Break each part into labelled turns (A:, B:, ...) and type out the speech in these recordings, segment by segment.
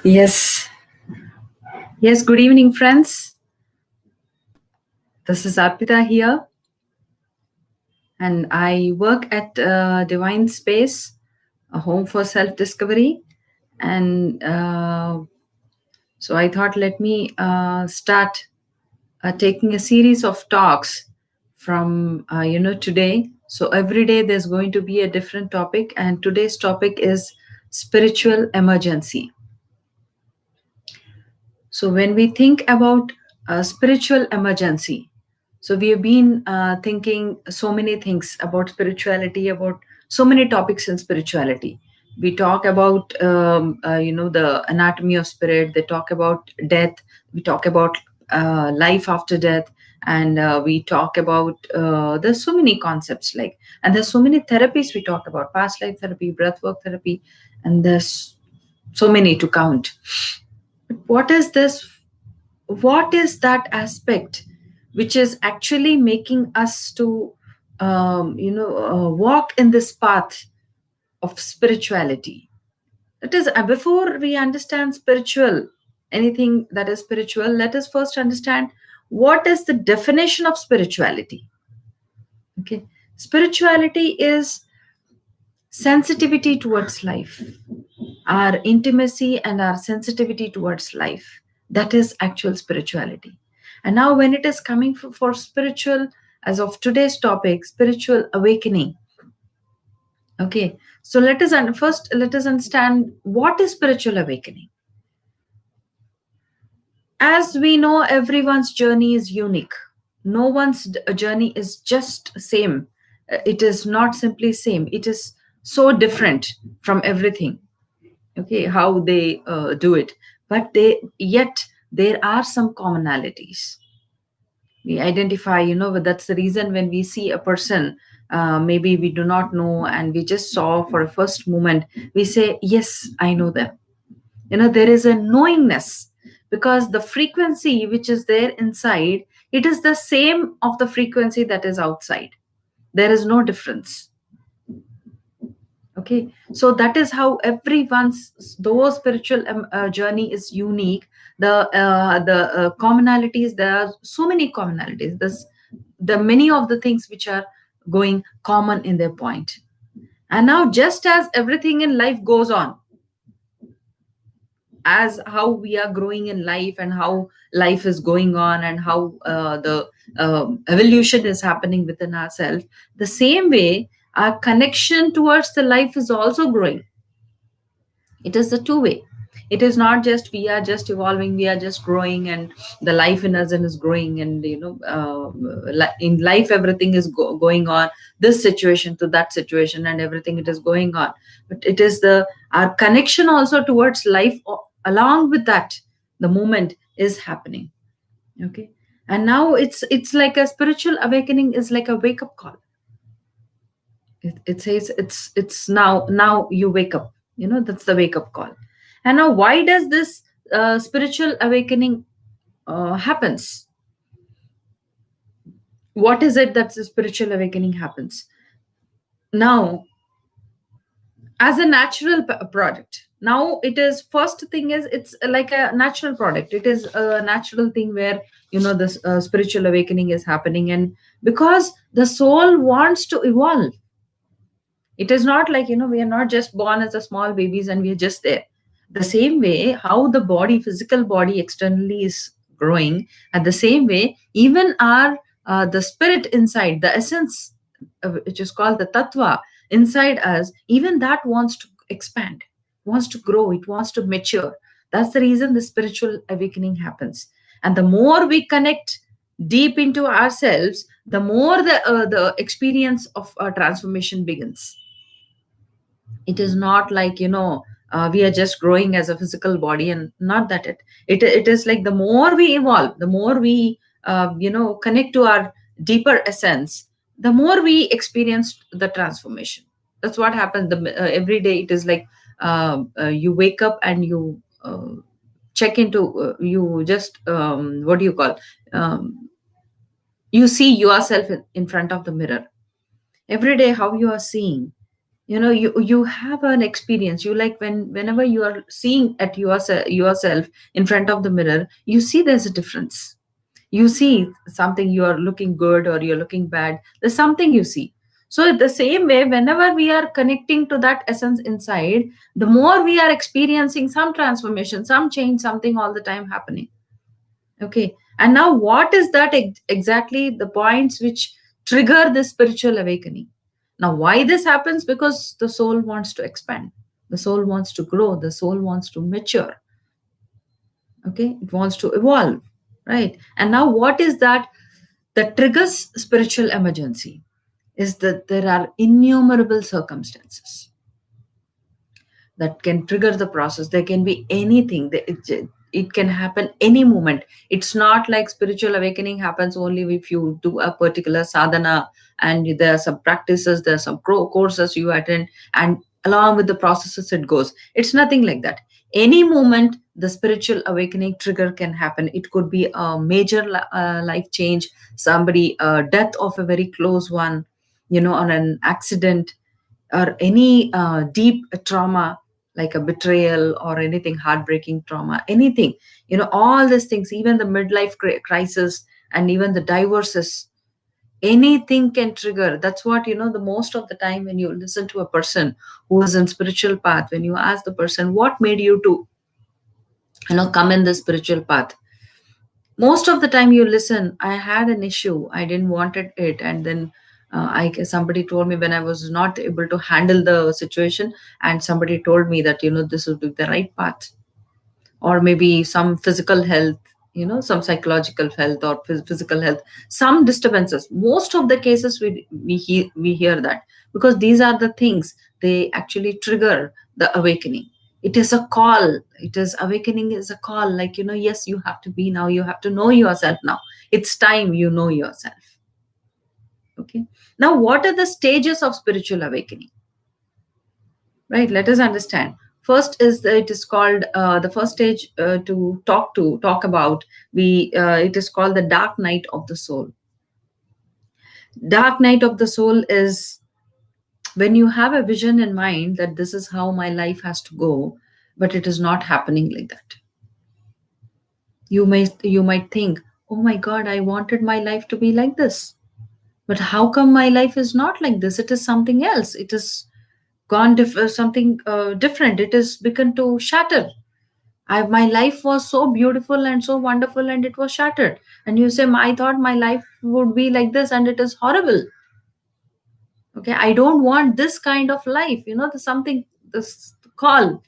A: Yes. Yes. Good evening, friends. This is Arpita here, and I work at Divine Space, a home for self discovery. And so I thought, let me start taking a series of talks from today. So every day there's going to be a different topic, and today's topic is spiritual emergency. So when we think about spiritual emergency, so we have been thinking so many things about spirituality, about so many topics in spirituality. We talk about the anatomy of spirit. They talk about death. We talk about life after death, and we talk about there's so many concepts and there's so many therapies we talk about: past life therapy, breathwork therapy, and there's so many to count. What is this? What is that aspect which is actually making us to walk in this path of spirituality? It is before we understand spiritual, anything that is spiritual, let us first understand what is the definition of spirituality. Okay, spirituality is sensitivity towards life, our intimacy and our sensitivity towards life. That is actual spirituality. And now, when it is coming for spiritual, as of today's topic, spiritual awakening. Okay, so first let us understand what is spiritual awakening. As we know, everyone's journey is unique. No one's journey is just same. It is not simply same. It is so different from everything. Okay, how they do it, but yet there are some commonalities we identify. That's the reason when we see a person, maybe we do not know and we just saw for a first moment, we say, yes, I know them. There is a knowingness, because the frequency which is there inside, it is the same of the frequency that is outside. There is no difference. Okay, so that is how everyone's, though spiritual journey is unique, the commonalities, there are so many commonalities. There's the many of the things which are going common in their point. And now, just as everything in life goes on, as how we are growing in life and how life is going on and how the evolution is happening within ourselves, the same way our connection towards the life is also growing. It is the two way. It is not just we are just evolving, we are just growing, and the life in us is growing, and in life everything is going on, this situation to that situation, and everything it is going on. But it is the our connection also towards life, along with that the moment is happening. Okay, and now it's like a spiritual awakening is like a wake up call. It says it's now you wake up. That's the wake up call. And now, why does this spiritual awakening happens? What is it that the spiritual awakening happens? Now, as a natural product, now it is, first thing is, it's like a natural product. It is a natural thing where this spiritual awakening is happening, and because the soul wants to evolve. It is not like, we are not just born as a small babies and we are just there. The same way how the body, physical body externally is growing, at the same way, even our the spirit inside, the essence, which is called the tattva inside us, even that wants to expand, wants to grow, it wants to mature. That's the reason the spiritual awakening happens. And the more we connect deep into ourselves, the more the experience of transformation begins. It is not like, we are just growing as a physical body, and not that it is like the more we evolve, the more we connect to our deeper essence, the more we experience the transformation. That's what happens every day. It is like you wake up and you check into you just what do you call, you see yourself in front of the mirror every day, how you are seeing. You have an experience. You like whenever you are seeing at yourself in front of the mirror, you see there's a difference. You see something, you are looking good or you're looking bad, there's something you see. So the same way, whenever we are connecting to that essence inside, the more we are experiencing some transformation, some change, something all the time happening. Okay. And now what is that exactly the points which trigger this spiritual awakening? Now why this happens? Because the soul wants to expand, the soul wants to grow, the soul wants to mature. Okay, it wants to evolve, right? And now what is that triggers spiritual emergency? Is that there are innumerable circumstances that can trigger the process. There can be anything. It can happen any moment. It's not like spiritual awakening happens only if you do a particular sadhana and there are some practices, there are some courses you attend, and along with the processes it goes. It's nothing like that. Any moment the spiritual awakening trigger can happen. It could be a major life change, somebody death of a very close one, on an accident, or any deep trauma like a betrayal or anything, heartbreaking trauma, anything, all these things, even the midlife crisis and even the divorces, anything can trigger. That's what, the most of the time when you listen to a person who is in spiritual path, when you ask the person what made you to come in the spiritual path, most of the time you listen, I had an issue, I didn't wanted it, and then somebody told me when I was not able to handle the situation, and somebody told me that this would be the right path. Or maybe some physical health, some psychological health or physical health, some disturbances. Most of the cases we hear that, because these are the things, they actually trigger the awakening. It is a call. It is awakening is a call, like, yes, you have to be now, you have to know yourself now. It's time you know yourself. Okay. Now what are the stages of spiritual awakening? Right, let us understand. First is it is called the first stage to talk about, we it is called the dark night of the soul. Dark night of the soul is when you have a vision in mind that this is how my life has to go, but it is not happening like that. You might think, oh my god, I wanted my life to be like this, but how come my life is not like this? It is something else. It is gone something different. It is begun to shatter. My life was so beautiful and so wonderful, and it was shattered. And you say, I thought my life would be like this, and it is horrible. Okay, I don't want this kind of life. There's something, this call.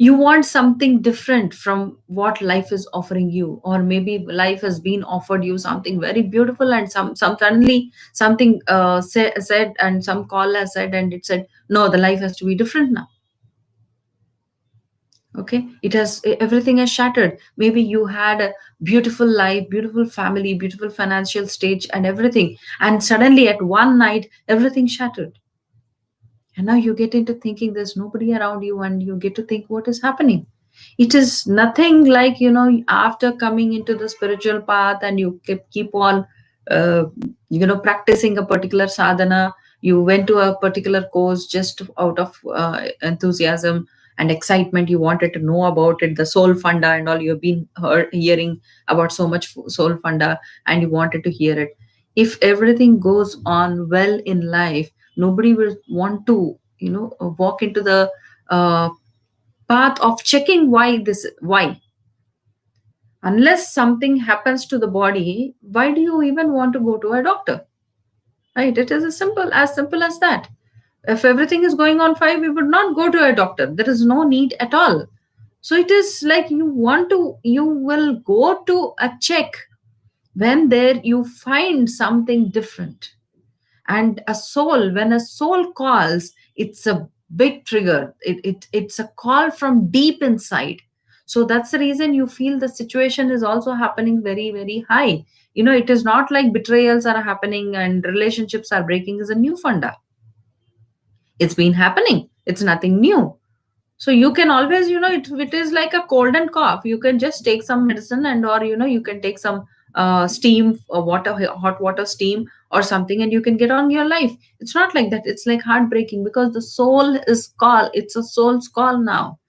A: You want something different from what life is offering you, or maybe life has been offered you something very beautiful, and some suddenly something said, and some call has said, and it said, no, the life has to be different now. Okay, everything has shattered. Maybe you had a beautiful life, beautiful family, beautiful financial stage and everything, and suddenly at one night everything shattered. And now you get into thinking there's nobody around you, and you get to think what is happening. It is nothing like, after coming into the spiritual path and you keep on practicing a particular sadhana, you went to a particular course just out of enthusiasm and excitement, you wanted to know about it, the soul funda and all, you've been hearing about so much soul funda, and you wanted to hear it. If everything goes on well in life, nobody will want to walk into the path of checking why. Unless something happens to the body, why do you even want to go to a doctor? Right, it is as simple as that. If everything is going on fine, we would not go to a doctor. There is no need at all. So it is like you will go to a check when there you find something different. And when a soul calls, it's a big trigger. It's a call from deep inside. So that's the reason you feel the situation is also happening very, very high. It is not like betrayals are happening and relationships are breaking is a new funda. It's been happening. It's nothing new. So you can always, it is like a cold and cough. You can just take some medicine, and or you can take some steam, water, hot water steam or something, and you can get on your life. It's not like that. It's like heartbreaking, because the soul is call. It's a soul's call now,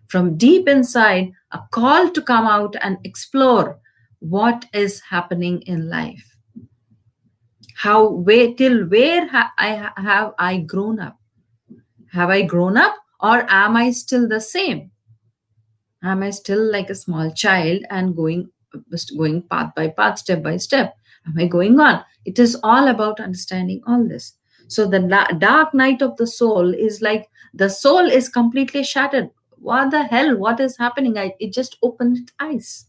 A: from deep inside, a call to come out and explore what is happening in life. How, where, till where have I grown up? Have I grown up, or am I still the same? Am I still like a small child and going path by path, step by step? Am I going on? It is all about understanding all this. So the dark night of the soul is like the soul is completely shattered. What the hell? What is happening? It just opened its eyes.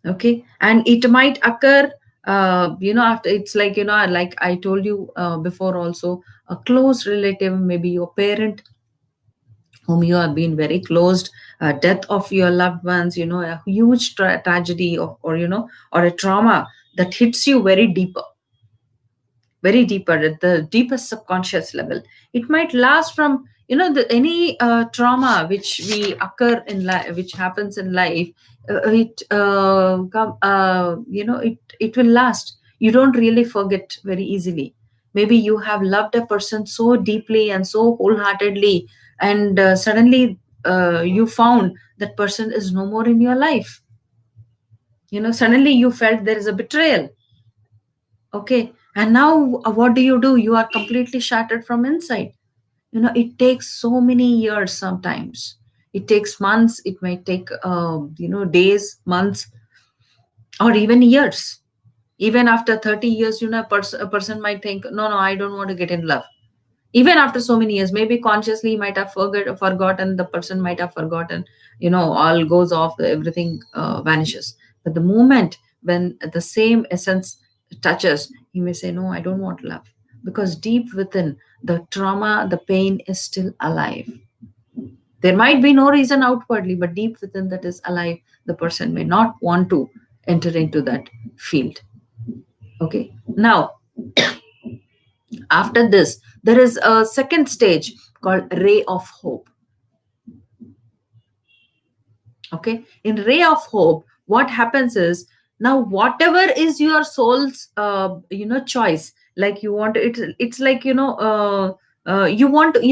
A: Okay, and it might occur, after, it's like, like I told you before also, a close relative, maybe your parent whom you have been very close, death of your loved ones, a huge tragedy of, or or a trauma that hits you very deeper, at the deepest subconscious level. It might last from, any trauma which we occur in life, which happens in life. It will last. You don't really forget very easily. Maybe you have loved a person so deeply and so wholeheartedly, and suddenly you found that person is no more in your life. Suddenly you felt there is a betrayal. Okay, and now what do? You are completely shattered from inside. It takes so many years. Sometimes it takes months, it might take days, months, or even years. Even after 30 years, a person might think, no, no, I don't want to get in love. Even after so many years, maybe consciously he might have forgotten, the person might have forgotten, all goes off, everything vanishes. But the moment when the same essence touches, he may say, no, I don't want love, because deep within, the trauma, the pain is still alive. There might be no reason outwardly, but deep within, that is alive. The person may not want to enter into that field. Okay, now after this, there is a second stage called ray of hope. Okay, in ray of hope, what happens is, now whatever is your soul's choice, like you want it's like, you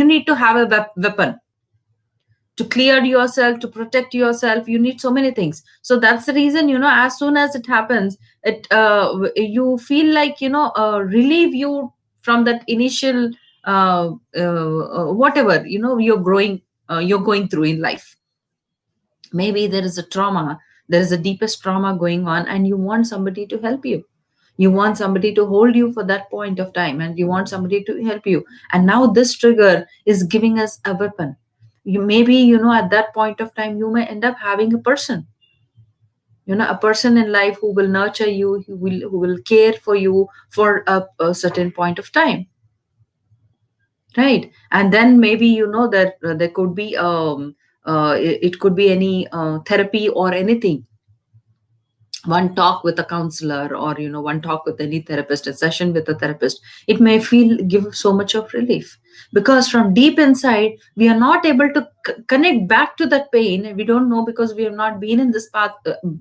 A: need to have a weapon to clear yourself, to protect yourself. You need so many things. So that's the reason, as soon as it happens, you feel like, relieve you from that initial whatever, you're going through in life. Maybe there is a trauma, there is a deepest trauma going on, and you want somebody to help you. You want somebody to hold you for that point of time, and you want somebody to help you. And now this trigger is giving us a weapon. You maybe, at that point of time, you may end up having a person, a person in life who will nurture you, who will care for you for a certain point of time, right? And then maybe, that there could be it could be any therapy or anything, one talk with a counselor, or one talk with any therapist, a session with a therapist. It may give so much of relief, because from deep inside, we are not able to connect back to that pain. We don't know, because we have not been in this path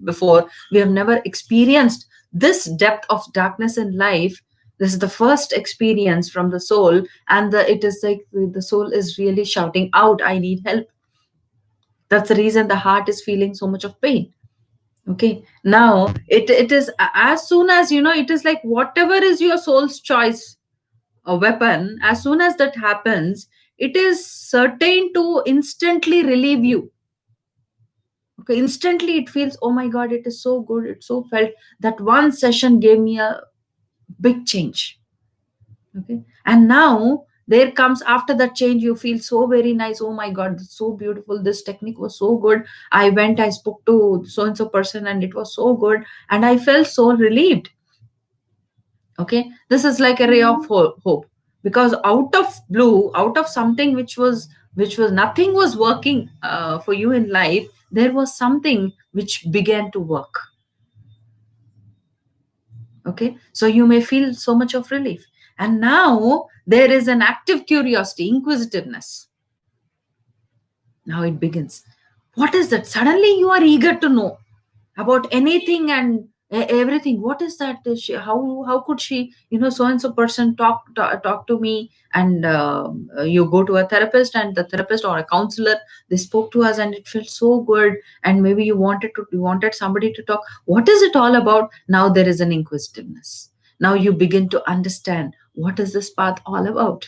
A: before. We have never experienced this depth of darkness in life. This is the first experience from the soul, and it is like the soul is really shouting out, I need help. That's the reason the heart is feeling so much of pain. Okay, now it is, as soon as, it is like whatever is your soul's choice, a weapon, as soon as that happens, it is certain to instantly relieve you. Okay, instantly it feels, oh my god, it is so good, it so felt that one session gave me a big change. Okay, and now there comes, after that change, you feel so very nice. Oh my god, it's so beautiful, this technique was so good. I spoke to so and so person, and it was so good, and I felt so relieved. Okay, this is like a ray of hope, because out of blue, out of something which was nothing was working for you in life, there was something which began to work. Okay, so you may feel so much of relief. And now there is an active curiosity, inquisitiveness. Now it begins. What is that? Suddenly you are eager to know. about anything and everything. What is that? How could she, so and so person talk to me? And you go to a therapist, and the therapist or a counselor, they spoke to us and it felt so good. And maybe you wanted somebody to talk. What is it all about? Now there is an inquisitiveness. Now you begin to understand, what is this path all about?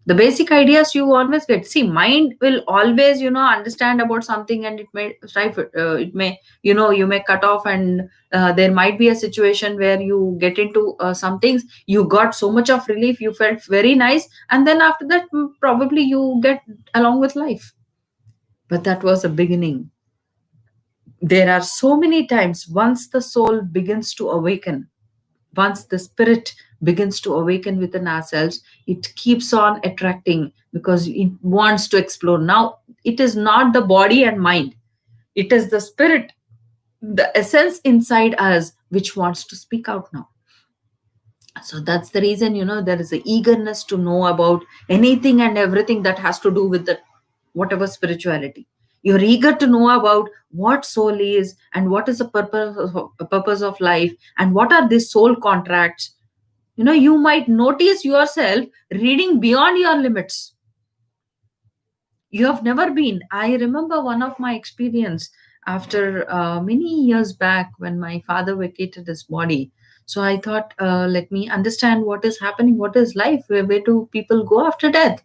A: The basic ideas you always get. See, mind will always, understand about something, and it may strive, it may, you may cut off, and there might be a situation where you get into some things, you got so much of relief, you felt very nice, and then after that, probably you get along with life. But that was a beginning. There are so many times, once the soul begins to awaken, once the spirit begins to awaken within ourselves, it keeps on attracting, because it wants to explore. Now it is not the body and mind, it is the spirit, the essence inside us, which wants to speak out now. So that's the reason, there is a eagerness to know about anything and everything that has to do with the whatever spirituality. You're eager to know about what soul is, and what is the purpose of life, and what are these soul contracts. You might notice yourself reading beyond your limits. You have never been. I remember one of my experience after many years back, when my father vacated his body. So I thought, let me understand what is happening, what is life, where do people go after death,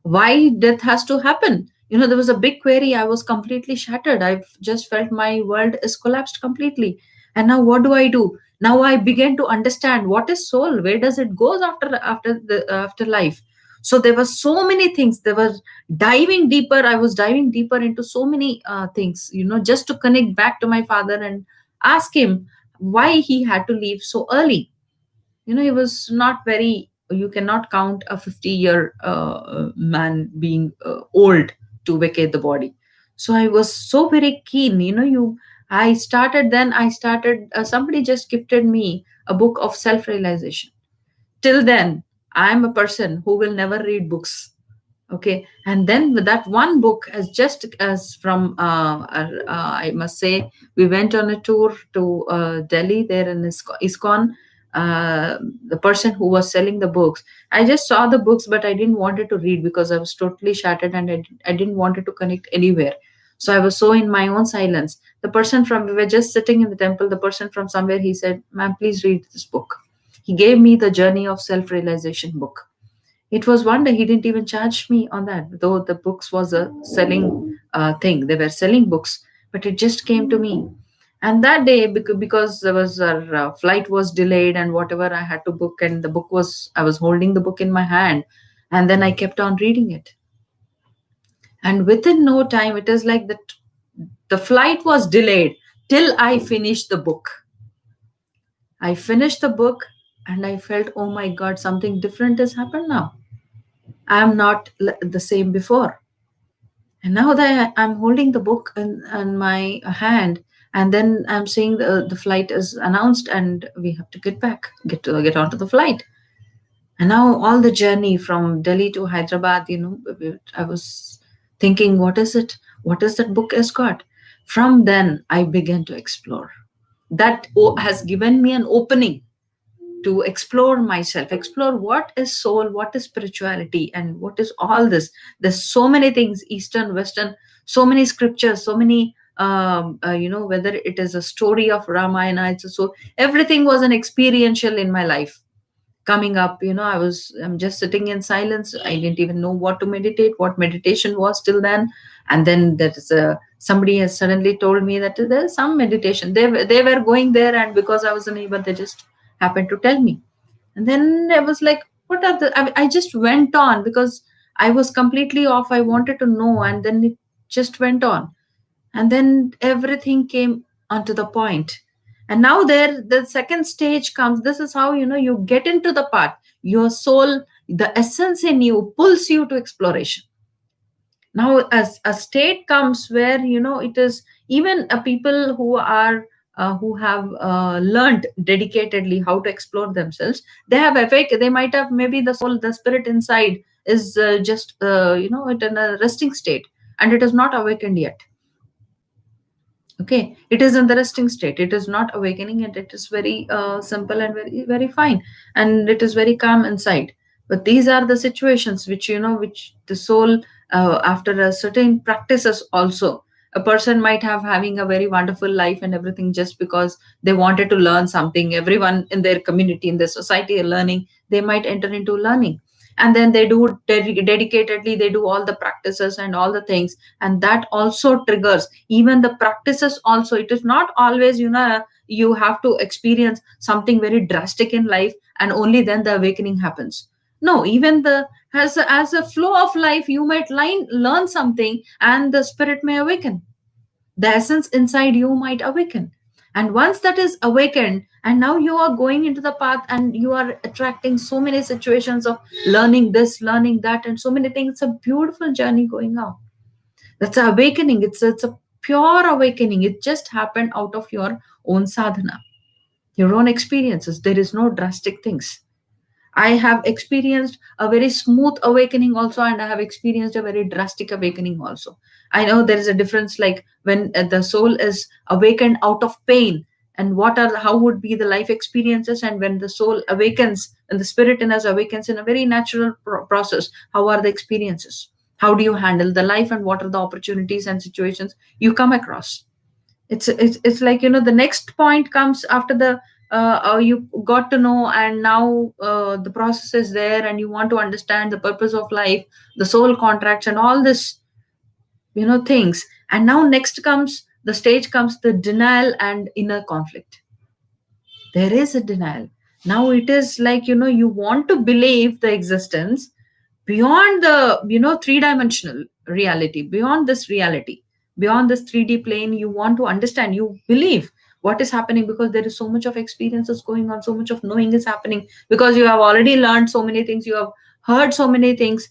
A: why death has to happen. There was a big query. I was completely shattered. I just felt my world is collapsed completely. And now what do I do? Now I began to understand, what is soul, where does it goes after life. So there were so many things. There was diving deeper. I was diving deeper into so many things, just to connect back to my father and ask him why he had to leave so early. He was not very, you cannot count a 50-year man being old to vacate the body. So I was so very keen. I started, somebody just gifted me a book of self realization. Till then, I am a person who will never read books. Okay, and then with that one book, as just as from I must say, we went on a tour to Delhi, there in ISKCON. The person who was selling the books, I just saw the books, but I didn't wanted to read, because I was totally shattered, and I didn't wanted to connect anywhere. So I was so in my own silence. The person from, we were just sitting in the temple, the person from somewhere, he said, "Ma'am, please read this book." He gave me the Journey of Self Realization book. It was wonder, he didn't even charge me on that, though the books was a selling thing. They were selling books, but it just came to me. And that day, because there was a flight was delayed, and whatever I had to book, and the book was, I was holding the book in my hand, and then I kept on reading it. And within no time, it is like that the flight was delayed till I finished the book. I finished the book, and I felt, oh my God, something different has happened now. I am not the same before. And now that I'm holding the book in my hand, and then I'm seeing the flight is announced, and we have to get onto the flight. And now all the journey from Delhi to Hyderabad, I was thinking, what is it? What is that book has got? From then, I began to explore. That has given me an opening to explore myself, explore what is soul, what is spirituality, and what is all this. There's so many things, Eastern, Western, so many scriptures, so many, whether it is a story of Ramayana, so everything was an experiential in my life. Coming up, I'm just sitting in silence. I didn't even know what to meditate, what meditation was till then. And then there is somebody has suddenly told me that there's some meditation. They were going there, and because I was a neighbor, they just happened to tell me. And then I was like, what are the, I just went on, because I was completely off. I wanted to know, and then it just went on. And then everything came onto the point. And now there, the second stage comes. This is how, you get into the path. Your soul, the essence in you pulls you to exploration. Now, as a state comes where, it is even people who are who have learned dedicatedly how to explore themselves, they have they might have, maybe the soul, the spirit inside is just it in a resting state, and it is not awakened yet. Okay, it is in the resting state, it is not awakening, and it is very simple and very very fine, and it is very calm inside. But these are the situations which, which the soul, after a certain practices also, a person might have having a very wonderful life and everything, just because they wanted to learn something. Everyone in their community, in their society are learning, they might enter into learning, and then they do dedicatedly, they do all the practices and all the things, and that also triggers even the practices also. It is not always, you have to experience something very drastic in life and only then the awakening happens. No, even the as a flow of life, you might learn something and the spirit may awaken, the essence inside you might awaken. And once that is awakened, and now you are going into the path and you are attracting so many situations of learning this, learning that, and so many things. It's a beautiful journey going on. That's an awakening. It's a pure awakening. It just happened out of your own sadhana, your own experiences. There is no drastic things. I have experienced a very smooth awakening also, and I have experienced a very drastic awakening also. I know there is a difference, like when the soul is awakened out of pain, and how would be the life experiences, and when the soul awakens and the spirit in us awakens in a very natural process, how are the experiences? How do you handle the life, and what are the opportunities and situations you come across? It's like, the next point comes after the you got to know, and now the process is there, and you want to understand the purpose of life, the soul contracts and all this, things. And now next comes the stage, comes the denial and inner conflict. There is a denial. Now it is like, you want to believe the existence beyond the, three-dimensional reality, beyond this reality, beyond this 3D plane. You want to understand, you believe what is happening, because there is so much of experiences going on, so much of knowing is happening, because you have already learned so many things, you have heard so many things.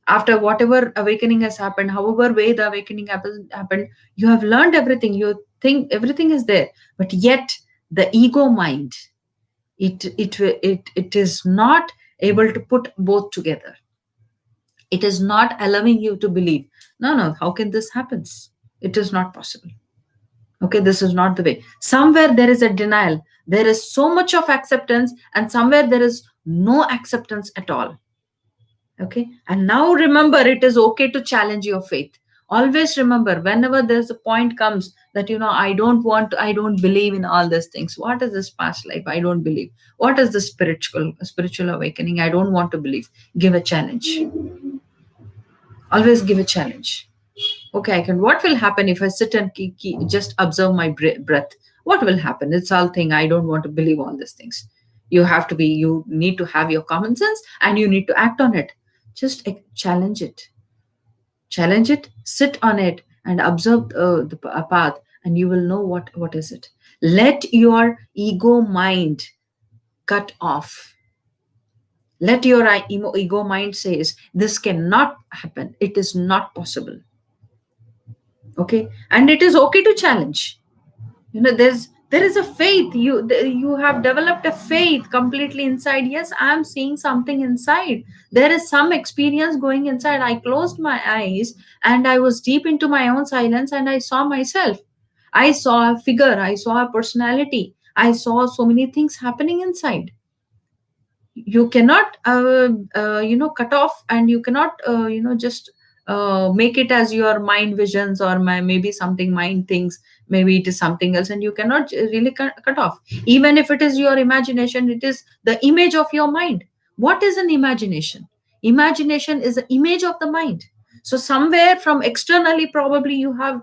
A: After whatever awakening has happened, however way the awakening happened, you have learned everything, you think everything is there. But yet the ego mind, it is not able to put both together. It is not allowing you to believe, no, no, how can this happens? It is not possible. Okay, this is not the way. Somewhere there is a denial, there is so much of acceptance, and somewhere there is no acceptance at all. Okay, and now remember, it is okay to challenge your faith. Always remember, whenever there's a point comes that, I don't believe in all these things. What is this past life? I don't believe. What is the spiritual awakening? I don't want to believe. Give a challenge. Always give a challenge. Okay, I can. What will happen if I sit and just observe my breath? What will happen? It's all thing. I don't want to believe all these things. You need to have your common sense, and you need to act on it. Just challenge it. Challenge it, sit on it, and observe the path, and you will know what is it. Let your ego mind cut off. Let your ego mind says, this cannot happen. It is not possible. Okay, and it is okay to challenge. There is a faith. You have developed a faith completely inside. Yes, I am seeing something inside. There is some experience going inside. I closed my eyes and I was deep into my own silence, and I saw myself. I saw a figure, I saw a personality, I saw so many things happening inside. You cannot cut off, and you cannot just make it as your mind visions, or maybe something mind thinks, maybe it is something else, and you cannot really cut off. Even if it is your imagination, it is the image of your mind. What is an imagination? Imagination is an image of the mind. So somewhere from externally, probably you have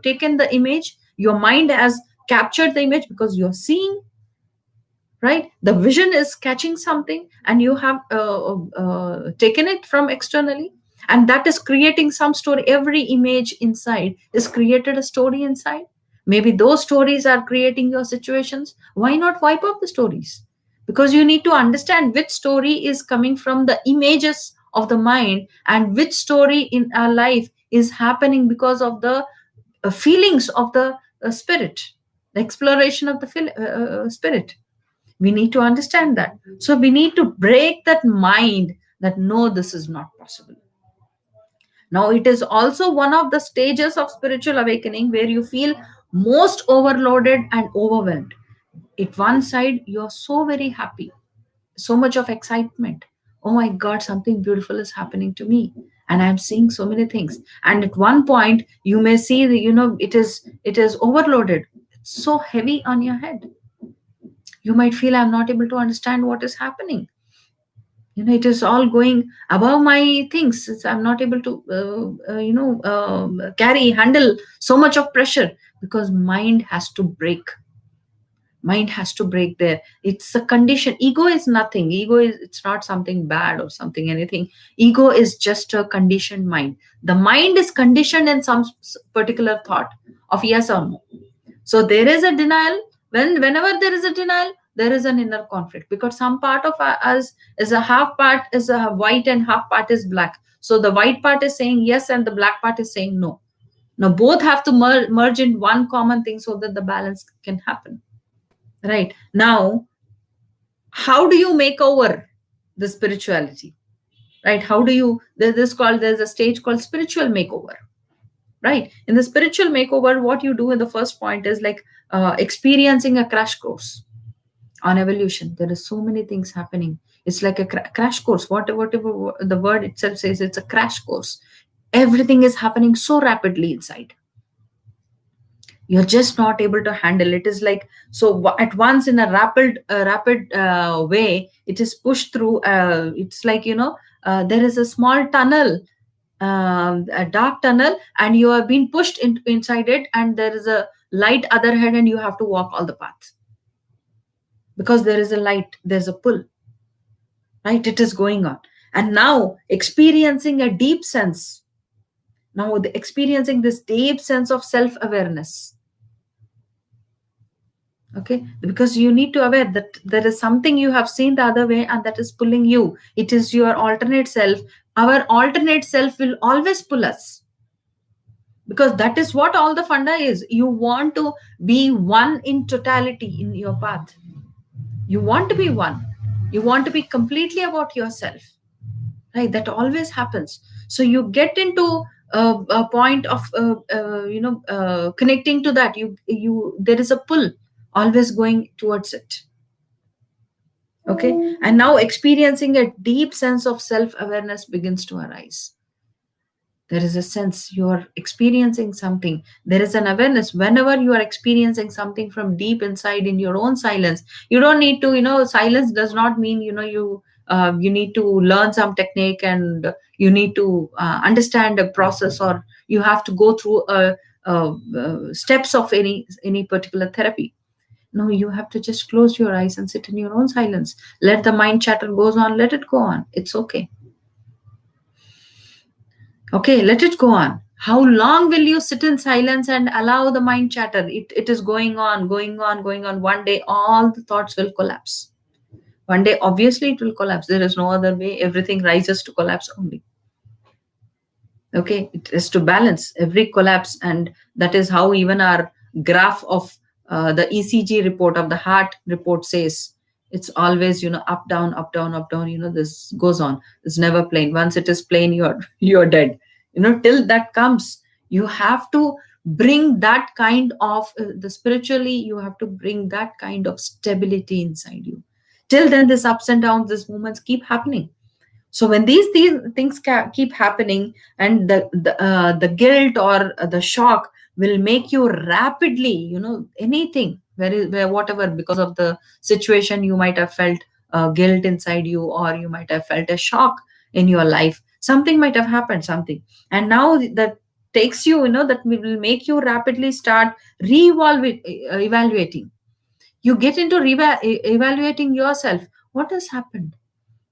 A: taken the image, your mind has captured the image because you're seeing, right? The vision is catching something, and you have taken it from externally, and that is creating some story. Every image inside is created a story inside. Maybe those stories are creating your situations. Why not wipe out the stories? Because you need to understand which story is coming from the images of the mind, and which story in our life is happening because of the feelings of the spirit, the exploration of the spirit. We need to understand that. So we need to break that mind that no, this is not possible. Now it is also one of the stages of spiritual awakening where you feel most overloaded and overwhelmed. At one side, you're so very happy, so much of excitement. Oh my God, something beautiful is happening to me. And I'm seeing so many things. And at one point, you may see that, it is overloaded. It's so heavy on your head. You might feel I'm not able to understand what is happening. It is all going above my things. I'm not able to handle so much of pressure, because mind has to break there. It's a condition. Ego is nothing. It's not something bad or something anything. Ego is just a conditioned mind. The mind is conditioned in some particular thought of yes or no. So there is a denial. Whenever there is a denial, there is an inner conflict, because some part of us is a half part is a white and half part is black. So the white part is saying yes and the black part is saying no. Now both have to merge in one common thing so that the balance can happen. Right. Now, how do you make over the spirituality? Right. How do you, there's a stage called spiritual makeover. Right. In the spiritual makeover, what you do in the first point is like experiencing a crash course on evolution. There is so many things happening. It's like a crash course. Whatever the word itself says, it's a crash course. Everything is happening so rapidly inside. You're just not able to handle it. Is like, so at once in a rapid way, it is pushed through. It's like, there is a small tunnel, a dark tunnel, and you are being pushed inside it, and there is a light other head, and you have to walk all the paths, because there is a light, there's a pull. Right. It is going on. And now experiencing a deep sense, experiencing this deep sense of self-awareness. Okay, because you need to aware that there is something you have seen the other way, and that is pulling you. It is your alternate self. Our alternate self will always pull us, because that is what all the funda is. You want to be one in totality in your path. You want to be one. You want to be completely about yourself. Right. That always happens. So you get into a point of connecting to that. There is a pull always going towards it. Okay. And now experiencing a deep sense of self-awareness begins to arise. There is a sense you are experiencing something. There is an awareness. Whenever you are experiencing something from deep inside in your own silence, you don't need to, silence does not mean, you need to learn some technique, and you need to understand a process, or you have to go through steps of any particular therapy. No, you have to just close your eyes and sit in your own silence. Let the mind chatter goes on. Let it go on. It's okay. Okay, let it go on. How long will you sit in silence and allow the mind chatter? It is going on, going on, going on. One day, all the thoughts will collapse. One day, obviously, it will collapse. There is no other way. Everything rises to collapse only. Okay, it is to balance every collapse. And that is how even our graph of the ECG report of the heart report says, it's always, up, down, up, down, up, down. This goes on. It's never plain. Once it is plain, you're dead. Till that comes, you have to bring that kind of spiritually, you have to bring that kind of stability inside you. Till then, this ups and downs, these movements keep happening. So when these things keep happening, and the guilt or the shock will make you rapidly, anything, where whatever, because of the situation, you might have felt guilt inside you, or you might have felt a shock in your life. Something might have happened, something. And now that takes you, that will make you rapidly start evaluating. You get into evaluating yourself. What has happened?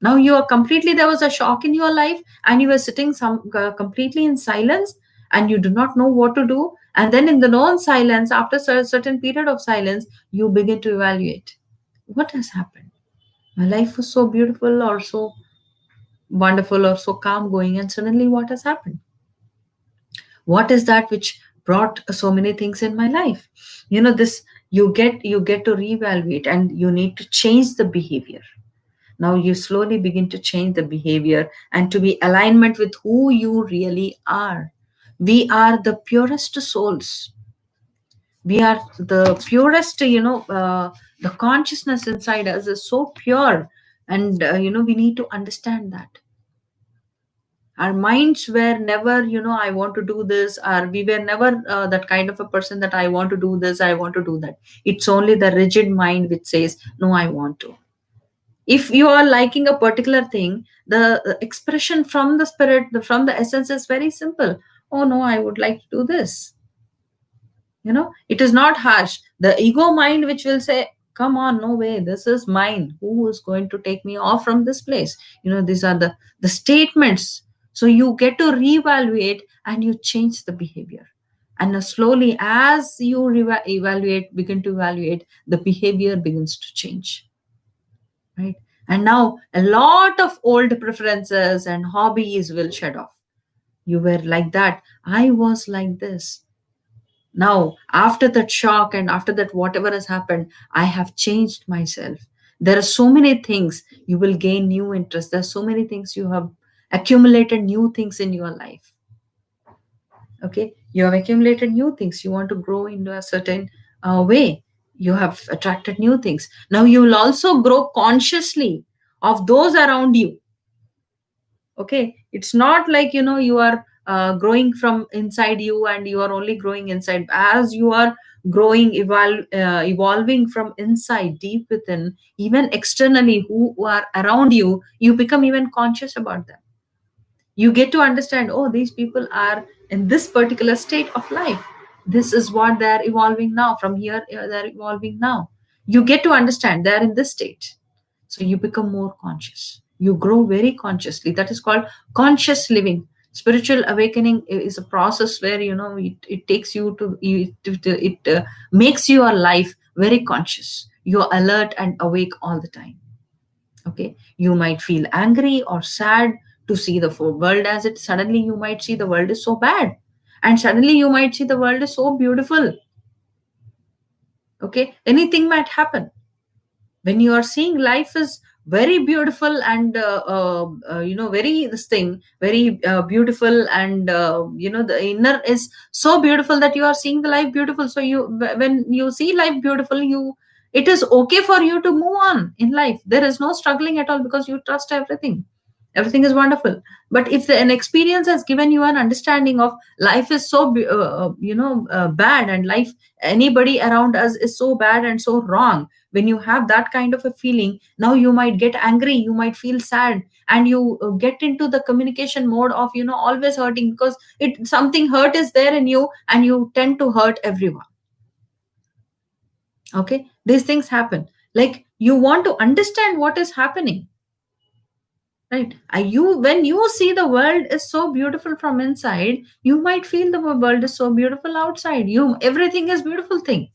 A: Now you are completely, there was a shock in your life, and you were sitting completely in silence, and you do not know what to do. And then in the non-silence, after a certain period of silence, you begin to evaluate. What has happened? My life was so beautiful, or so wonderful, or so calm going, and suddenly what has happened? What is that which brought so many things in my life? This, you get to reevaluate, and you need to change the behavior. Now you slowly begin to change the behavior, and to be alignment with who you really are. We are the purest souls. We are the purest, the consciousness inside us is so pure. And we need to understand that our minds were never, I want to do this, or we were never that kind of a person that I want to do this, I want to do that. It's only the rigid mind which says no, I want to. If you are liking a particular thing, the expression from the spirit, from the essence is very simple. Oh no, I would like to do this. It is not harsh. The ego mind which will say, come on, no way, this is mine, who is going to take me off from this place? These are the statements. So you get to reevaluate and you change the behavior. And now slowly, as you evaluate, begin to evaluate, the behavior begins to change, right? And now a lot of old preferences and hobbies will shed off. You were like that, I was like this. Now, after that shock and after that, whatever has happened, I have changed myself. There are so many things you will gain new interest. There's so many things you have accumulated new things in your life. Okay, you have accumulated new things. You want to grow into a certain way. You have attracted new things. Now you will also grow consciously of those around you. Okay, it's not like you are growing from inside you and you are only growing inside. As you are growing, evolving from inside deep within, even externally who are around you, you become even conscious about them. You get to understand, oh, these people are in this particular state of life. This is what they're evolving now. From here, they're evolving now. You get to understand they're in this state. So you become more conscious. You grow very consciously. That is called conscious living. Spiritual awakening is a process where it takes you to it makes your life very conscious. You're alert and awake all the time. Okay, you might feel angry or sad to see the world as it. Suddenly you might see the world is so bad, and suddenly you might see the world is so beautiful. Okay, anything might happen when you are seeing life is very beautiful and very this thing very beautiful, and the inner is so beautiful that you are seeing the life beautiful. So when you see life beautiful, it is okay for you to move on in life. There is no struggling at all because you trust everything is wonderful. But if an experience has given you an understanding of life is so bad, and life, anybody around us is so bad and so wrong, when you have that kind of a feeling, now you might get angry, you might feel sad, and you get into the communication mode of always hurting, because it something hurt is there in you and you tend to hurt everyone. Okay, these things happen. Like, you want to understand what is happening, right? You when you see the world is so beautiful from inside, you might feel the world is so beautiful outside. Everything is beautiful thing.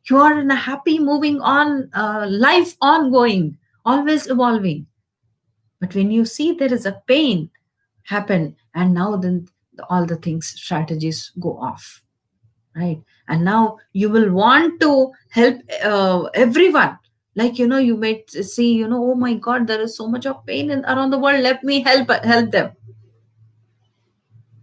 A: You are in a happy moving on life, ongoing, always evolving. But when you see there is a pain happen, and now then all the things, strategies go off, right? And now you will want to help everyone. Like, you might see, oh my god, there is so much of pain around the world, let me help them.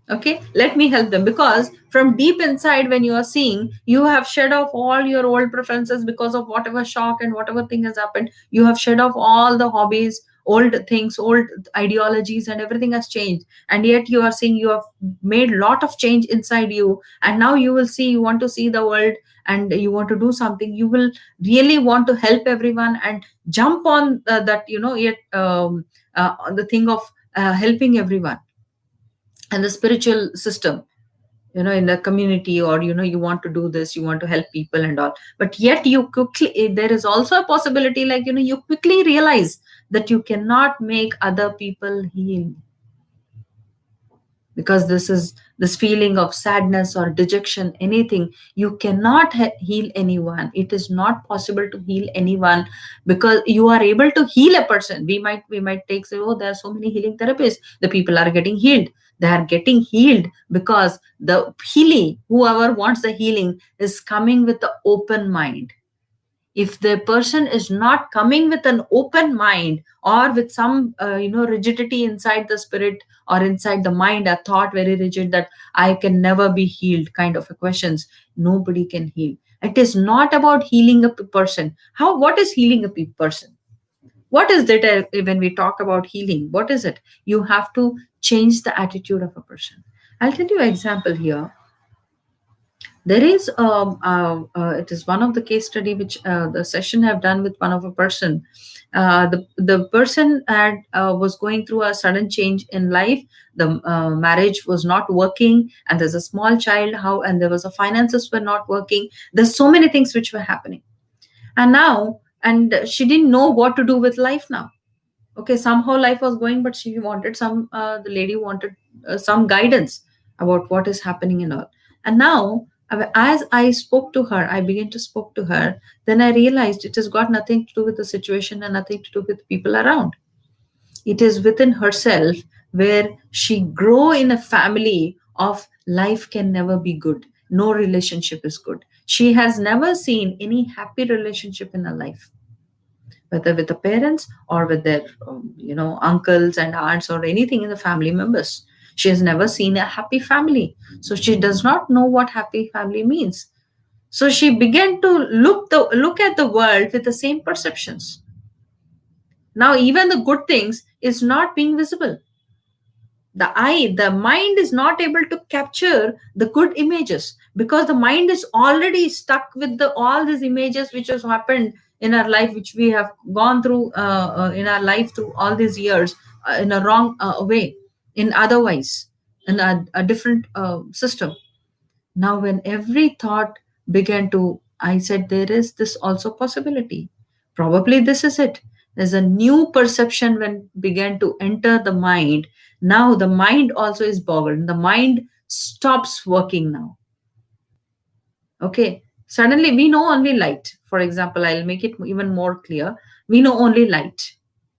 A: Okay, let me help them, because from deep inside, when you are seeing, you have shed off all your old preferences because of whatever shock and whatever thing has happened. You have shed off all the hobbies, old things, old ideologies, and everything has changed. And yet you are seeing you have made a lot of change inside you, and now you will see, you want to see the world, and you want to do something. You will really want to help everyone and jump on that, yet on the thing of helping everyone and the spiritual system, in the community, or you want to do this, you want to help people and all. But yet you quickly, there is also a possibility, like, you quickly realize that you cannot make other people heal, because this feeling of sadness or dejection, anything, you cannot heal anyone. It is not possible to heal anyone, because you are able to heal a person. We might take, say, oh, there are so many healing therapists, the people are getting healed. They are getting healed because the healing, whoever wants the healing, is coming with the open mind. if the person is not coming with an open mind, or with some rigidity inside the spirit or inside the mind, a thought very rigid that I can never be healed kind of a questions, nobody can heal. It is not about healing a person. What is healing a person? What is that? When we talk about healing, what is it? You have to change the attitude of a person. I'll tell you an example here. There is it is one of the case study which the session have done with one of a person. The person had was going through a sudden change in life. The marriage was not working, and there's a small child, how, and there was a finances were not working. There's so many things which were happening, and now, and she didn't know what to do with life now. Okay, somehow life was going, but she wanted some the lady wanted some guidance about what is happening and all. And now, as I spoke to her, I began to spoke to her, then I realized it has got nothing to do with the situation and nothing to do with people around. It is within herself, where she grow in a family of life can never be good, no relationship is good. She has never seen any happy relationship in her life, whether with the parents or with their uncles and aunts or anything in the family members. She has never seen a happy family, so she does not know what happy family means. So she began to look at the world with the same perceptions. Now even the good things is not being visible. The mind is not able to capture the good images, because the mind is already stuck with all these images which has happened in our life, which we have gone through in our life through all these years, in a wrong way, in otherwise, in a different system. Now when every thought began to, I said there is this also possibility, probably this is it. There's a new perception when began to enter the mind. Now the mind also is boggled, the mind stops working now. Okay, suddenly we know only light. For example, I'll make it even more clear. We know only light,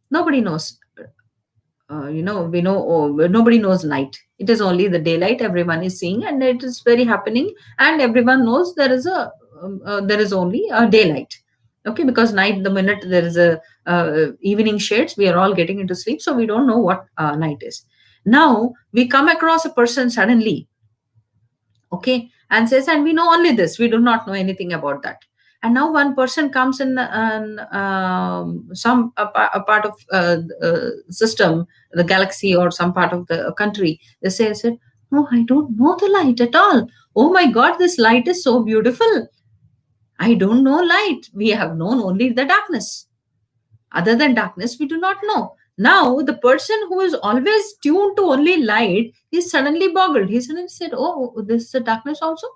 A: nobody knows we know, nobody knows night. It is only the daylight everyone is seeing, and it is very happening, and everyone knows there is only a daylight. Okay, because night, the minute there is a evening shades, we are all getting into sleep, so we don't know what night is. Now we come across a person suddenly, okay, and says, and we know only this, we do not know anything about that. And now one person comes in some a part of system, the galaxy, or some part of the country. They say, I said, no, I don't know the light at all. Oh my god, this light is so beautiful. I don't know light, we have known only the darkness. Other than darkness, we do not know. Now the person who is always tuned to only light is suddenly boggled. He suddenly said, oh, this is the darkness also.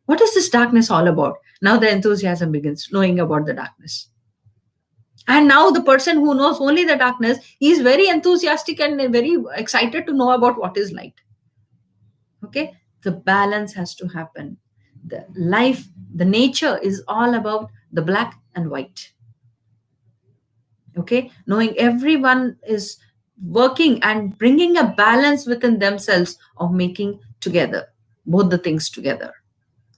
A: What is this darkness all about? Now the enthusiasm begins, knowing about the darkness. And now the person who knows only the darkness is very enthusiastic and very excited to know about what is light. Okay, the balance has to happen. The life, the nature is all about the black and white. Okay, knowing everyone is working and bringing a balance within themselves of making together both the things together.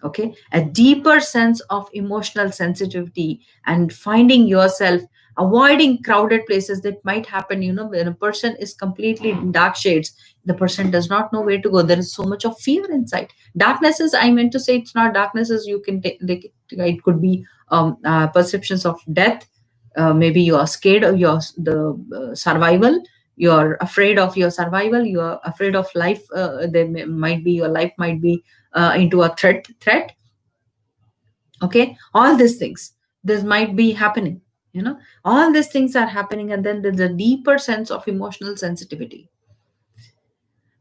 A: Okay, a deeper sense of emotional sensitivity, and finding yourself avoiding crowded places that might happen. When a person is completely in dark shades, the person does not know where to go. There is so much of fear inside. Darkness is, I meant to say, it's not darkness as you can take it could be perceptions of death. Maybe you are scared of the survival, you're afraid of your survival, you are afraid of life. Might be your life might be into a threat. Okay, all these things, this might be happening. All these things are happening, and then there's a deeper sense of emotional sensitivity.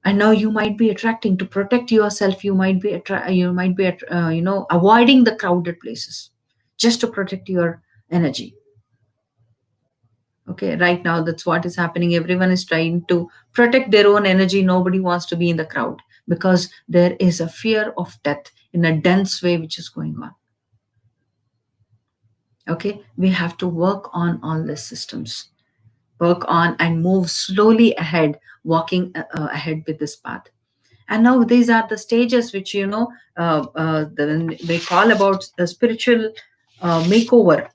A: And now you might be attracting to protect yourself. You might be avoiding the crowded places just to protect your energy. Okay, right now that's what is happening. Everyone is trying to protect their own energy. Nobody wants to be in the crowd, because there is a fear of death in a dense way which is going on. Okay, we have to work on all these systems, work on and move slowly ahead, walking ahead with this path. And now these are the stages which we call about the spiritual makeover,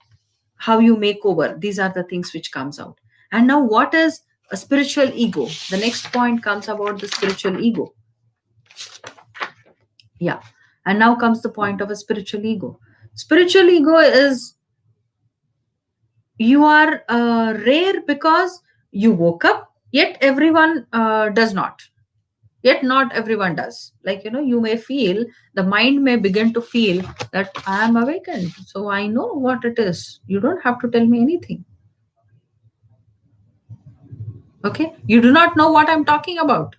A: how you make over. These are the things which comes out. And now, what is a spiritual ego? The next point comes about the spiritual ego. Yeah. And now comes the point of a spiritual ego. Spiritual ego is, you are rare because you woke up, yet everyone does not. Yet not everyone does. Like, you may feel, the mind may begin to feel that I am awakened. So I know what it is. You don't have to tell me anything. Okay. You do not know what I'm talking about.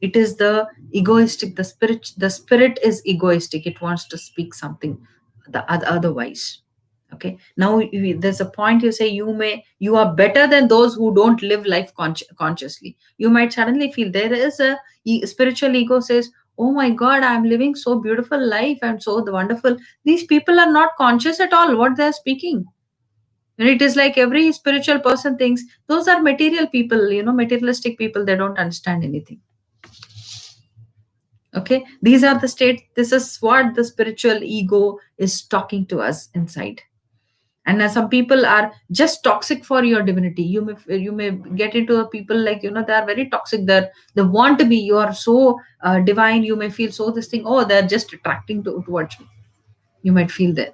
A: It is the egoistic, the spirit is egoistic. It wants to speak something otherwise. Okay. Now there's a point, you say you are better than those who don't live life consciously. You might suddenly feel there is a spiritual ego says, oh my god, I'm living so beautiful life, I'm so wonderful. These people are not conscious at all what they're speaking. And it is like every spiritual person thinks those are material people, materialistic people, they don't understand anything. Okay, these are the state. This is what the spiritual ego is talking to us inside. And some people are just toxic for your divinity. You may get into a people, like, they are very toxic. They want to be, you are so divine, you may feel so this thing, oh, they're just attracting towards me. You might feel that.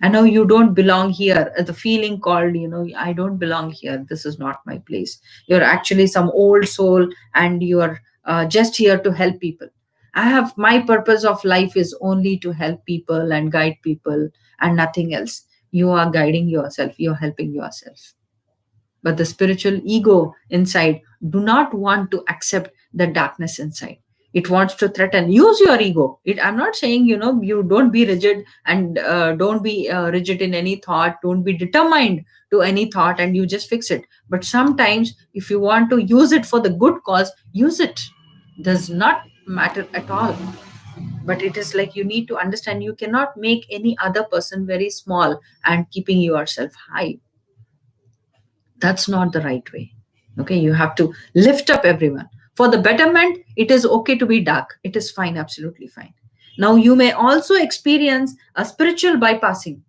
A: I know you don't belong here. The feeling called, I don't belong here. This is not my place. You're actually some old soul, and you're just here to help people. My purpose of life is only to help people and guide people and nothing else. You are guiding yourself. You're helping yourself. But the spiritual ego inside do not want to accept the darkness inside. It wants to threaten. Use your ego. I'm not saying, you don't be rigid, and don't be rigid in any thought. Don't be determined to any thought, and you just fix it. But sometimes, if you want to use it for the good cause, use it. Does not matter at all. But it is like, you need to understand, you cannot make any other person very small and keeping yourself high. That's not the right way. Okay, you have to lift up everyone for the betterment. It is okay to be dark. It is fine, absolutely fine. Now you may also experience a spiritual bypassing,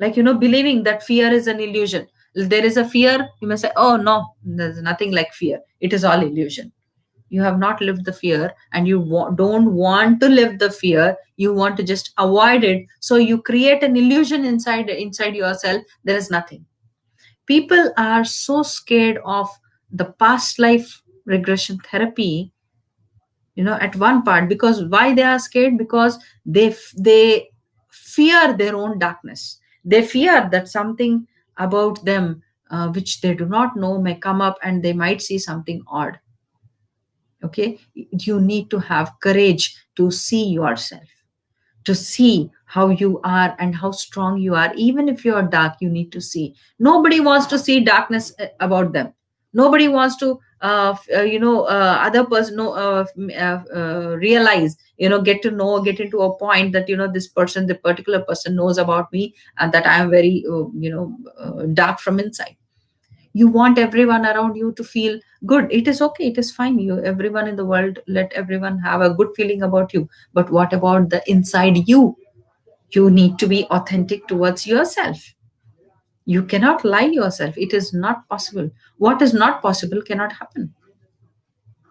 A: like, believing that fear is an illusion. There is a fear, you may say, oh no, there's nothing like fear, it is all illusion. You have not lived the fear, and you don't want to live the fear. You want to just avoid it, so you create an illusion inside yourself. There is nothing. People are so scared of the past life regression therapy, at one part. Because why they are scared? Because they fear their own darkness. They fear that something about them, which they do not know, may come up, and they might see something odd. Okay, you need to have courage to see yourself, to see how you are and how strong you are. Even if you are dark, you need to see. Nobody wants to see darkness about them. Nobody wants to other person realize, get to know, get into a point that, this person, the particular person, knows about me, and that I am very dark from inside. You want everyone around you to feel good. It is okay, it is fine. Everyone in the world, let everyone have a good feeling about you. But what about the inside you? You need to be authentic towards yourself. You cannot lie yourself. It is not possible. What is not possible cannot happen.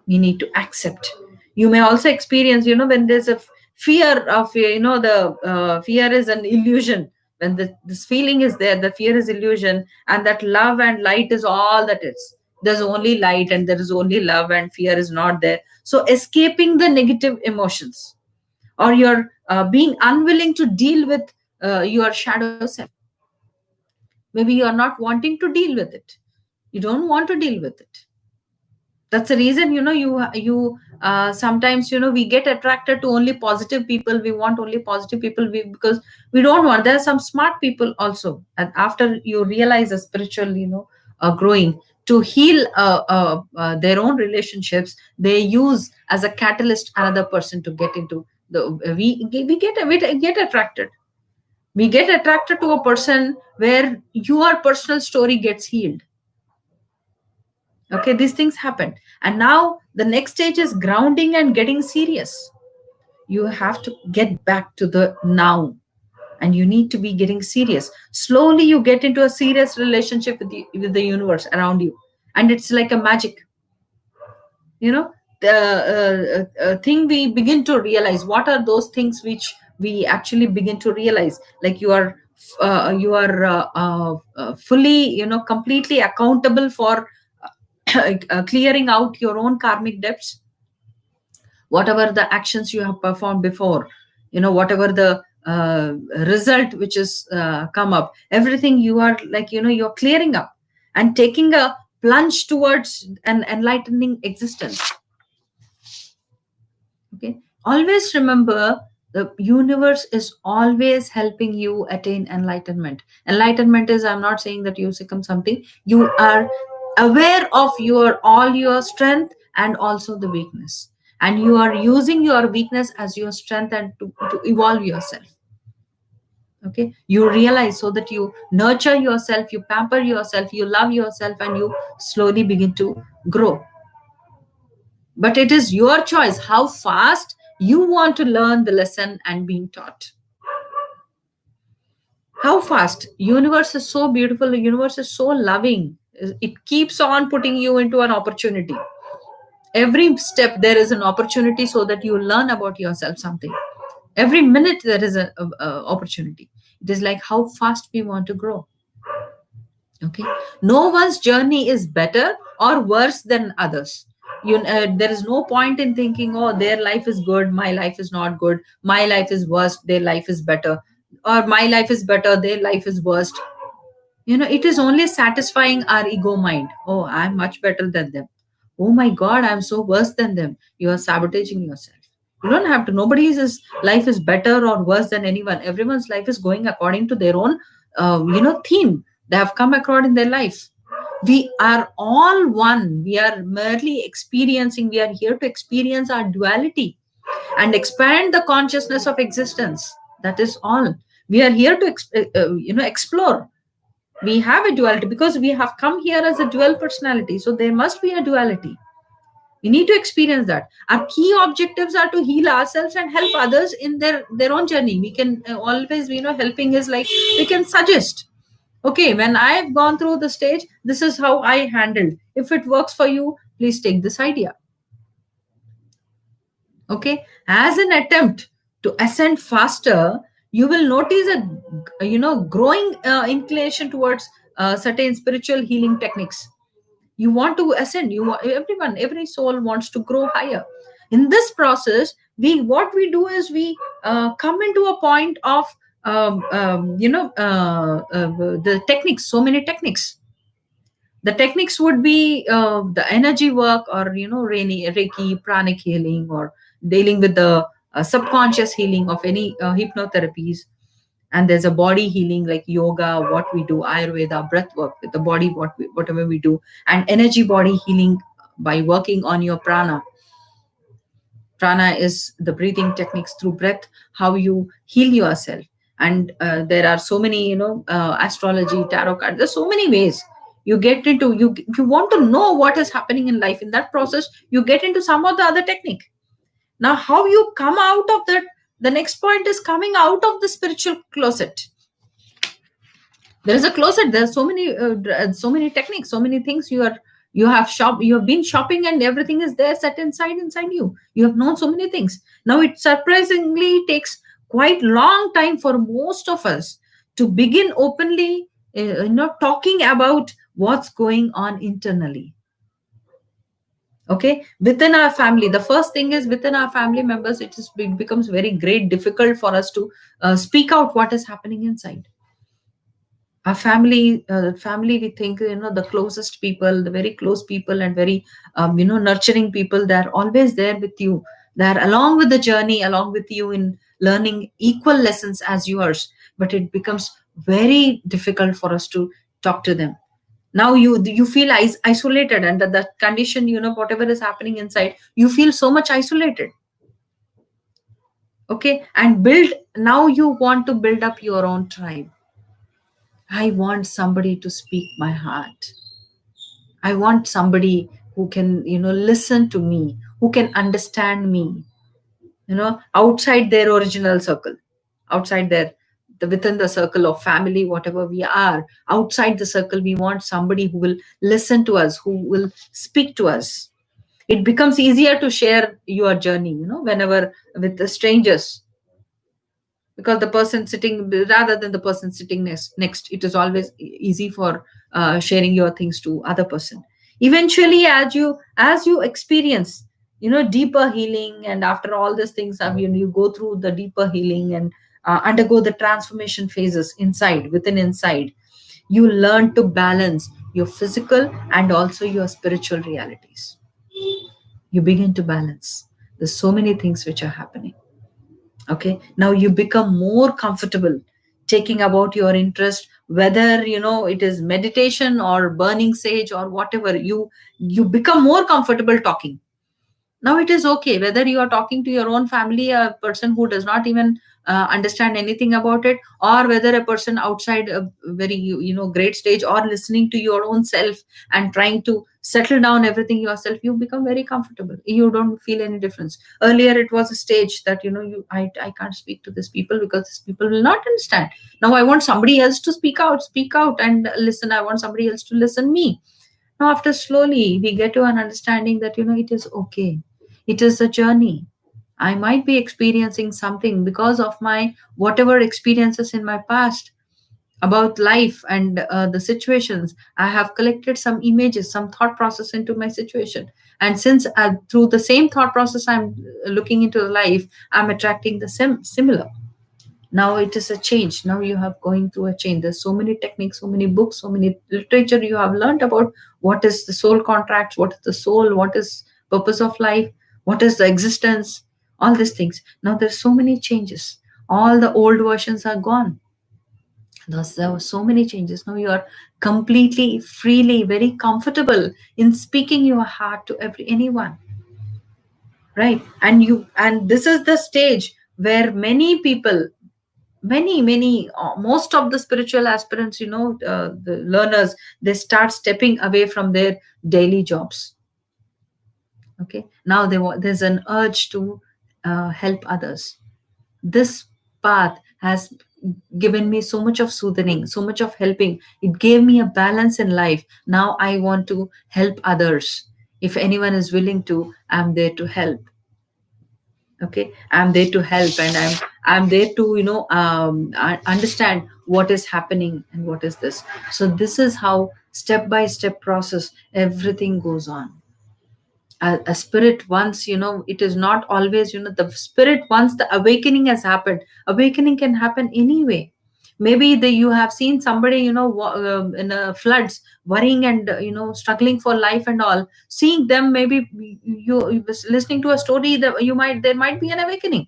A: You need to accept. You may also experience, when there's a fear of, the fear is an illusion. When this feeling is there, the fear is illusion, and that love and light is all that is. There's only light, and there is only love, and fear is not there. So escaping the negative emotions, or you're being unwilling to deal with your shadow self. Maybe you're not wanting to deal with it. You don't want to deal with it. That's the reason, you sometimes, we get attracted to only positive people. We want only positive people, because we don't want, there are some smart people also. And after you realize a spiritual, growing, to heal their own relationships, they use as a catalyst another person to get into the, we get attracted. We get attracted to a person where your personal story gets healed. Okay, these things happen. And now the next stage is grounding and getting serious. You have to get back to the now. and you need to be getting serious. Slowly you get into a serious relationship with the universe around you, and it's like a magic. You know, the thing we begin to realize, what are those things which we actually begin to realize, like you are fully, completely accountable for clearing out your own karmic debts, whatever the actions you have performed before, whatever the result which is come up, everything you are like, you're clearing up and taking a plunge towards an enlightening existence. Okay, always remember, the universe is always helping you attain enlightenment. Enlightenment is, I'm not saying that you become something, you are aware of your all your strength and also the weakness, and you are using your weakness as your strength and to evolve yourself. Okay, you realize, so that you nurture yourself, you pamper yourself, you love yourself, and you slowly begin to grow. But it is your choice how fast you want to learn the lesson and being taught. How fast. Universe is so beautiful, the universe is so loving, it keeps on putting you into an opportunity. Every step there is an opportunity, so that you learn about yourself something. Every minute there is a opportunity. It is like how fast we want to grow. Okay, no one's journey is better or worse than others. There is no point in thinking, oh, their life is good, my life is not good, my life is worst, their life is better, or my life is better, their life is worst. It is only satisfying our ego mind. Oh, I'm much better than them. Oh my god, I'm so worse than them. You are sabotaging yourself. You don't have to. Nobody's life is better or worse than anyone. Everyone's life is going according to their own theme they have come across in their life. We are all one. We are merely experiencing. We are here to experience our duality and expand the consciousness of existence. That is all. We are here to explore. We have a duality because we have come here as a dual personality, so there must be a duality. We need to experience that. Our key objectives are to heal ourselves and help others in their own journey. We can always, helping is like, we can suggest, okay, when I've gone through the stage, this is how I handled. If it works for you, please take this idea. Okay, as an attempt to ascend faster, you will notice a growing inclination towards certain spiritual healing techniques. You want to ascend, every soul wants to grow higher. In this process, what we do is we come into a point of the techniques, so many techniques. The techniques would be the energy work, or reiki, pranic healing, or dealing with the subconscious healing of any hypnotherapies. And there's a body healing like yoga, what we do, ayurveda, breath work with the body, whatever we do, and energy body healing by working on your prana. Prana is the breathing techniques through breath, how you heal yourself. And there are so many, astrology, tarot card, there's so many ways you get into. You want to know what is happening in life. In that process, you get into some of the other technique. Now, how you come out of that, the next point is coming out of the spiritual closet. There is a closet. There are so many techniques, so many things you have been shopping, and everything is there set inside you. You have known so many things. Now it surprisingly takes quite long time for most of us to begin openly talking about what's going on internally. Okay, within our family, the first thing is, within our family members, it becomes very great difficult for us to speak out what is happening inside our family. We think, the closest people, the very close people, and very nurturing people, they're always there with you. They're along with the journey, along with you in learning equal lessons as yours. But it becomes very difficult for us to talk to them. Now you feel isolated under that condition. Whatever is happening inside, you feel so much isolated. Okay, and now you want to build up your own tribe. I want somebody to speak my heart. I want somebody who can, listen to me, who can understand me, outside their original circle, outside their within the circle of family, whatever we are, outside the circle, we want somebody who will listen to us, who will speak to us. It becomes easier to share your journey, whenever with the strangers, because the person sitting, rather than the person sitting next, it is always easy for sharing your things to other person. Eventually, as you experience, deeper healing, and after all these things, you go through the deeper healing and undergo the transformation phases inside, within inside, you learn to balance your physical and also your spiritual realities. You begin to balance. There's so many things which are happening. Okay, now you become more comfortable taking about your interest, whether it is meditation or burning sage or whatever. You become more comfortable talking. Now it is okay whether you are talking to your own family, a person who does not even understand anything about it, or whether a person outside a very great stage, or listening to your own self and trying to settle down everything yourself. You become very comfortable, you don't feel any difference. Earlier it was a stage that I can't speak to these people because these people will not understand. Now I want somebody else to speak out and listen. I want somebody else to listen me. Now, after slowly, we get to an understanding that, it is okay. It is a journey. I might be experiencing something because of my whatever experiences in my past about life and the situations. I have collected some images, some thought process into my situation. And since through the same thought process, I'm looking into life, I'm attracting the similar. Now it is a change. Now you have going through a change. There's so many techniques, so many books, so many literature you have learned about what is the soul contracts, what is the soul, what is purpose of life, what is the existence, all these things. Now there's so many changes. All the old versions are gone. Thus, there were so many changes. Now you are completely, freely, very comfortable in speaking your heart to anyone, right? And this is the stage where many people, many most of the spiritual aspirants, the learners, they start stepping away from their daily jobs. Okay, now there's an urge to help others. This path has given me so much of soothing, so much of helping. It gave me a balance in life. Now I want to help others. If anyone is willing to, I'm there to help. Okay, I'm there to help, and I'm there to understand what is happening and what is this. So this is how step by step process everything goes on. A spirit, once it is not always, the spirit, once the awakening has happened, awakening can happen anyway. Maybe you have seen somebody, in floods, worrying and struggling for life and all. Seeing them, maybe you was listening to a story, that there might be an awakening.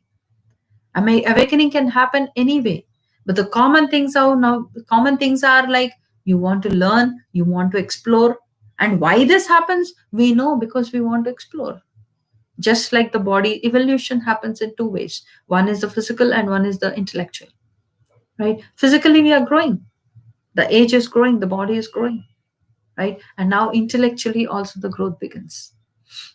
A: Awakening can happen anyway. But the common things are like, you want to learn, you want to explore. And why this happens, we know, because we want to explore. Just like the body, evolution happens in two ways. One is the physical and one is the intellectual. Right? Physically, we are growing. The age is growing, the body is growing. Right? And now intellectually also the growth begins.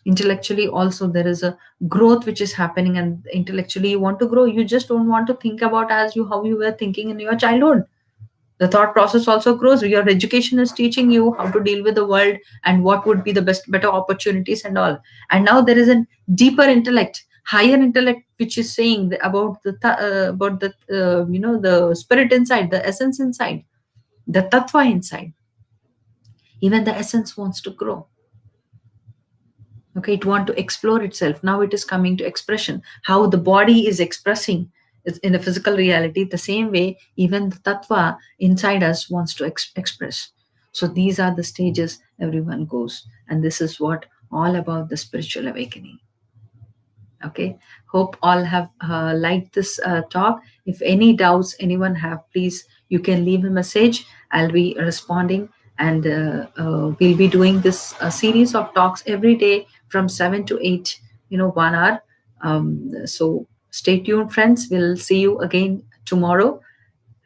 A: Intellectually also there is a growth which is happening, and intellectually you want to grow. You just don't want to think about how you were thinking in your childhood. The thought process also grows. Your education is teaching you how to deal with the world and what would be the better opportunities and all. And now there is a deeper intellect, higher intellect, which is saying about the spirit inside, the essence inside, the tattva inside. Even the essence wants to grow. Okay, it want to explore itself. Now it is coming to expression, how the body is expressing in a physical reality. The same way, even the tattva inside us wants to express. So these are the stages everyone goes, and this is what all about the spiritual awakening. Okay, hope all have liked this talk. If any doubts anyone have, please, you can leave a message. I'll be responding, and we'll be doing this series of talks every day from 7 to 8, 1 hour. So stay tuned, friends. We'll see you again tomorrow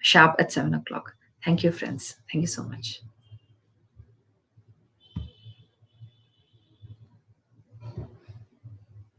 A: sharp at 7 o'clock. Thank you, friends. Thank you so much.